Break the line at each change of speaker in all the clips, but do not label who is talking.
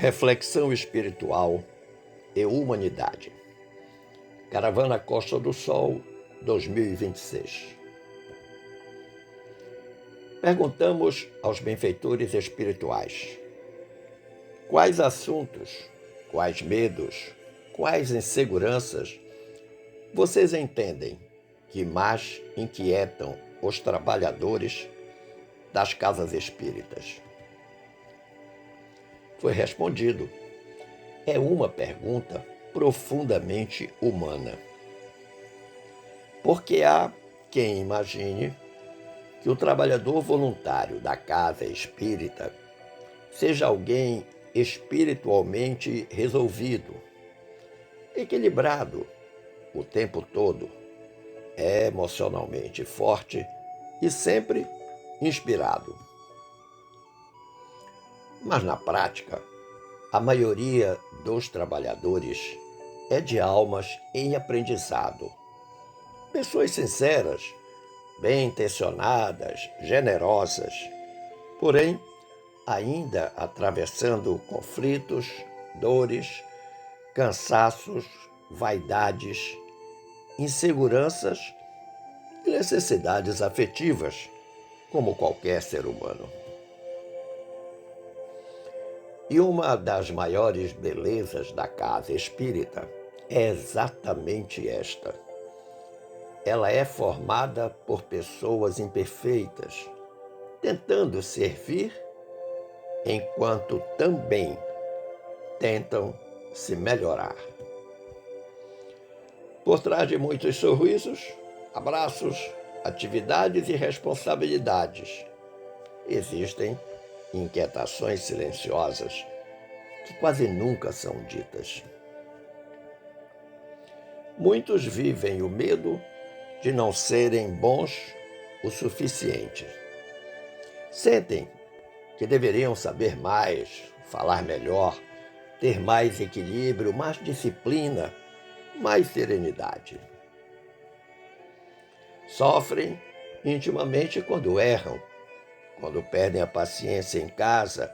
Reflexão espiritual e humanidade. Caravana Costa do Sol, 2026. Perguntamos aos benfeitores espirituais: quais assuntos, quais medos, quais inseguranças vocês entendem que mais inquietam os trabalhadores das casas espíritas? Foi respondido: é uma pergunta profundamente humana. Porque há quem imagine que o trabalhador voluntário da casa espírita seja alguém espiritualmente resolvido, equilibrado o tempo todo, emocionalmente forte e sempre inspirado. Mas na prática, a maioria dos trabalhadores é de almas em aprendizado. Pessoas sinceras, bem-intencionadas, generosas, porém, ainda atravessando conflitos, dores, cansaços, vaidades, inseguranças e necessidades afetivas, como qualquer ser humano. E uma das maiores belezas da casa espírita é exatamente esta. Ela é formada por pessoas imperfeitas, tentando servir enquanto também tentam se melhorar. Por trás de muitos sorrisos, abraços, atividades e responsabilidades, existem inquietações silenciosas que quase nunca são ditas. Muitos vivem o medo de não serem bons o suficiente. Sentem que deveriam saber mais, falar melhor, ter mais equilíbrio, mais disciplina, mais serenidade. Sofrem intimamente quando erram, quando perdem a paciência em casa,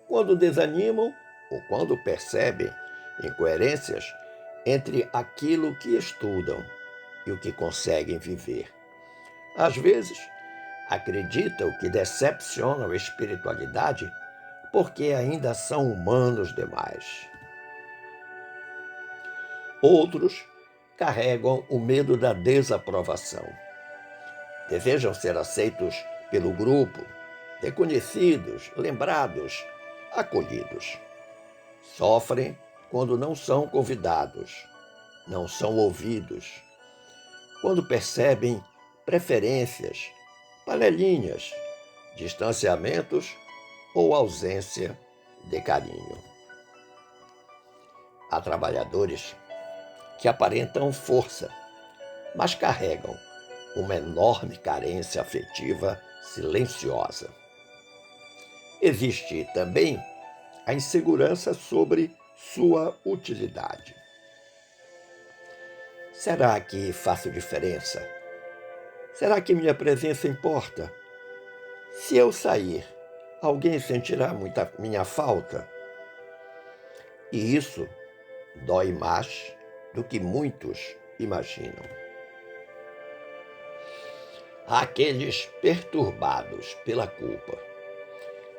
quando desanimam ou quando percebem incoerências entre aquilo que estudam e o que conseguem viver. Às vezes, acreditam que decepcionam a espiritualidade porque ainda são humanos demais. Outros carregam o medo da desaprovação. Desejam ser aceitos pelo grupo, reconhecidos, lembrados, acolhidos. Sofrem quando não são convidados, não são ouvidos, quando percebem preferências, panelinhas, distanciamentos ou ausência de carinho. Há trabalhadores que aparentam força, mas carregam uma enorme carência afetiva silenciosa. Existe também a insegurança sobre sua utilidade. Será que faço diferença? Será que minha presença importa? Se eu sair, alguém sentirá muita minha falta? E isso dói mais do que muitos imaginam. Há aqueles perturbados pela culpa.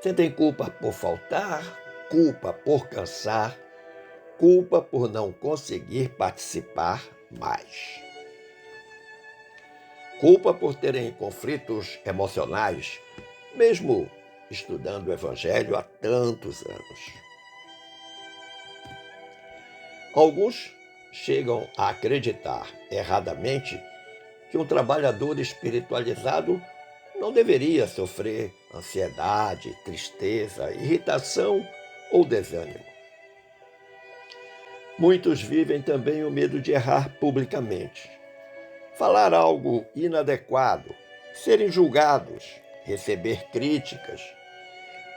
Sentem culpa por faltar, culpa por cansar, culpa por não conseguir participar mais. Culpa por terem conflitos emocionais, mesmo estudando o Evangelho há tantos anos. Alguns chegam a acreditar erradamente que um trabalhador espiritualizado não deveria sofrer ansiedade, tristeza, irritação ou desânimo. Muitos vivem também o medo de errar publicamente, falar algo inadequado, serem julgados, receber críticas.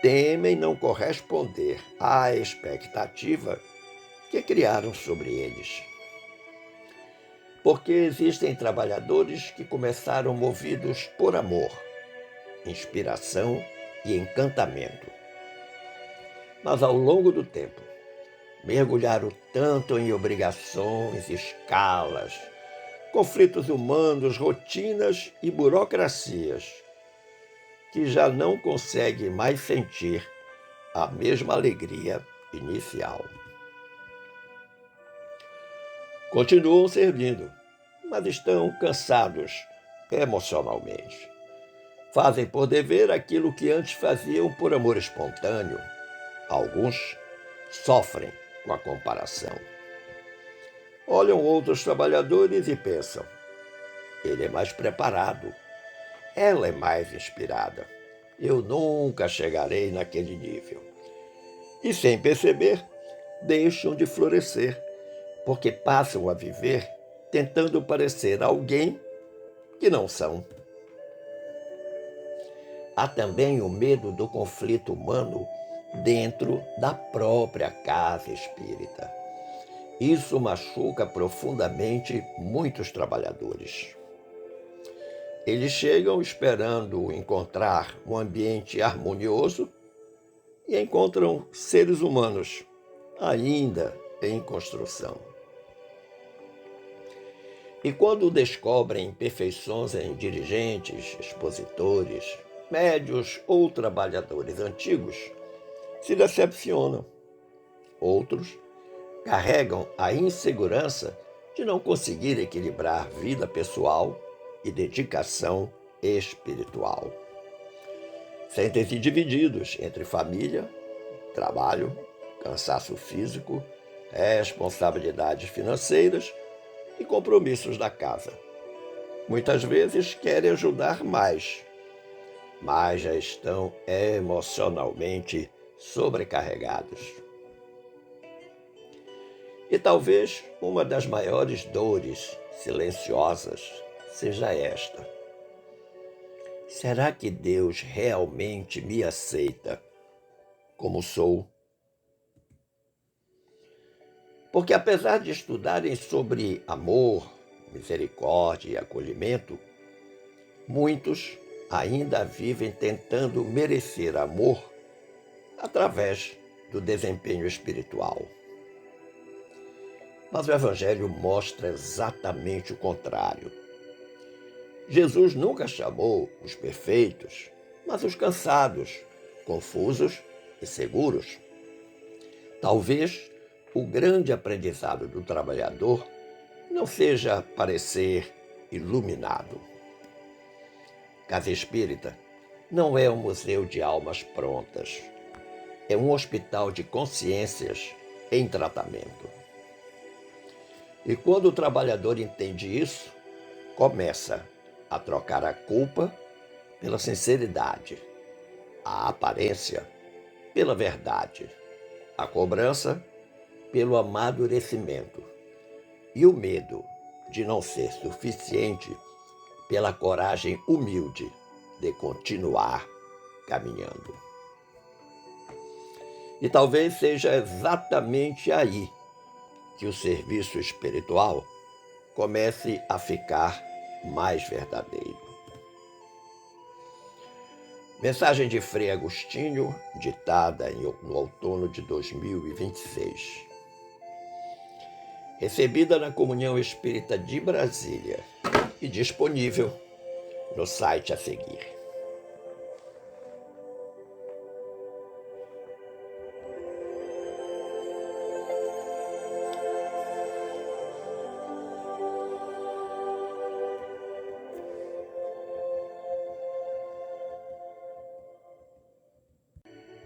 Temem não corresponder à expectativa que criaram sobre eles. Porque existem trabalhadores que começaram movidos por amor, inspiração e encantamento. Mas ao longo do tempo, mergulharam tanto em obrigações, escalas, conflitos humanos, rotinas e burocracias, que já não conseguem mais sentir a mesma alegria inicial. Continuam servindo, mas estão cansados emocionalmente. Fazem por dever aquilo que antes faziam por amor espontâneo. Alguns sofrem com a comparação. Olham outros trabalhadores e pensam: ele é mais preparado, ela é mais inspirada. Eu nunca chegarei naquele nível. E sem perceber, deixam de florescer, porque passam a viver tentando parecer alguém que não são. Há também o medo do conflito humano dentro da própria casa espírita. Isso machuca profundamente muitos trabalhadores. Eles chegam esperando encontrar um ambiente harmonioso e encontram seres humanos ainda em construção. E quando descobrem imperfeições em dirigentes, expositores, médios ou trabalhadores antigos, se decepcionam. Outros carregam a insegurança de não conseguir equilibrar vida pessoal e dedicação espiritual. Sentem-se divididos entre família, trabalho, cansaço físico, responsabilidades financeiras e compromissos da casa. Muitas vezes querem ajudar mais, mas já estão emocionalmente sobrecarregados. E talvez uma das maiores dores silenciosas seja esta: será que Deus realmente me aceita como sou? Porque apesar de estudarem sobre amor, misericórdia e acolhimento, muitos ainda vivem tentando merecer amor através do desempenho espiritual. Mas o Evangelho mostra exatamente o contrário. Jesus nunca chamou os perfeitos, mas os cansados, confusos e seguros. Talvez o grande aprendizado do trabalhador não seja parecer iluminado. Casa Espírita não é um museu de almas prontas. É um hospital de consciências em tratamento. E quando o trabalhador entende isso, começa a trocar a culpa pela sinceridade, a aparência pela verdade, a cobrança pelo amadurecimento e o medo de não ser suficiente pela coragem humilde de continuar caminhando. E talvez seja exatamente aí que o serviço espiritual comece a ficar mais verdadeiro. Mensagem de Frei Agostinho, ditada no outono de 2026. Recebida na Comunhão Espírita de Brasília e disponível no site a seguir.